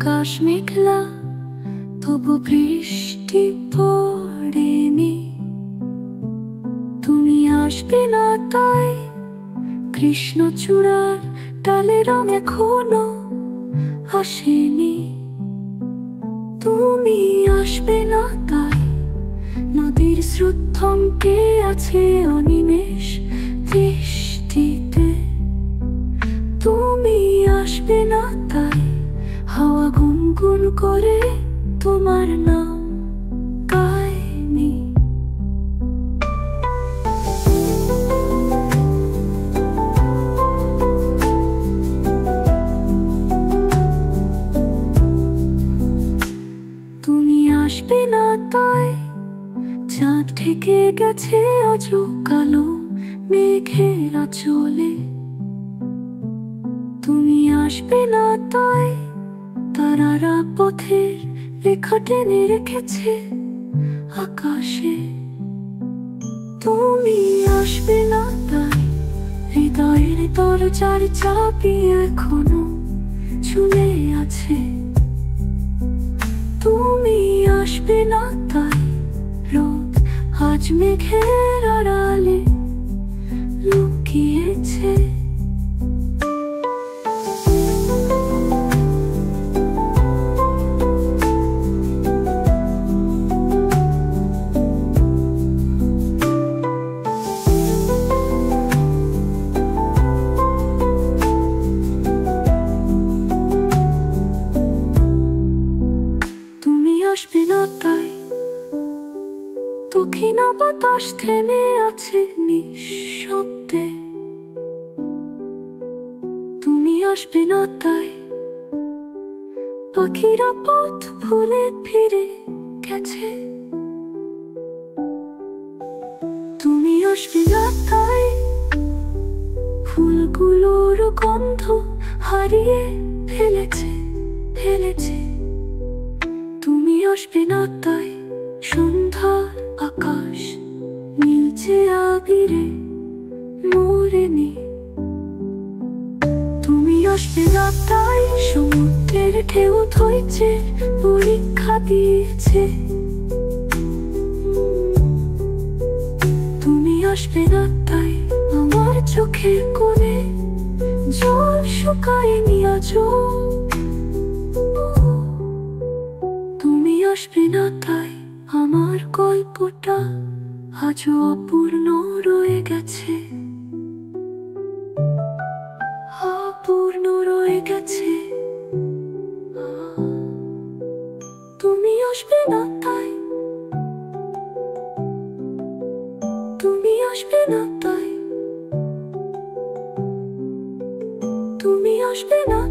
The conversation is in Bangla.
আকাশ মেঘলা, তবু বৃষ্টি পড়েনি। তুমি আসবে না তাই কৃষ্ণচূড়ার ডালে রং এখনো আসেনি। তুমি আসবে না তাই নদীর স্রোত থমকে আছে অনিমেষ দৃষ্টিতে। তুমি আসবে না তাই হাওয়া গুনগুন করে তোমার নাম গায়নি। তুমি আসবে না তাই চাঁদ ঢেকে গেছে আজ কালো মেঘের আঁচলে। তুমি আসবে না তাই তারারা পথের রেখা টেনে রেখেছে আকাশে। তুমি আসবে না তাই হৃদয়ের দরজার চাবি এখনো ঝুলে আছে। তুমি আসবে না তাই রোদ আজ মেঘের আড়ালে লুকিয়েছে। আসবে না তাই দক্ষিণা বাতাস থেমে আছে নিঃশব্দে। তুমি আসবে না তাই পাখিরা পথ ভুলে ফিরে গেছে। তুমি আসবে না তাই ফুলগুলোর গন্ধ হারিয়ে ফেলেছে। তুমি আসবে না তাই সন্ধ্যার আকাশ নীলচে আবিরে মরেনি। তুমি আসবে না তাই সমুদ্রের ঢেউ ধৈর্যে পরীক্ষা দিয়েছে। তুমি আসবে না তাই আমার চোখের কোণে জল শুকায়নি আজও। তুমি আসবে না তাই আমার গল্পটা আজও অপূর্ণ রয়ে গেছে। অপূর্ণ রয়ে গেছে। তুমি আসবে না তাই তুমি আসবে না তাই তুমি আসবে না।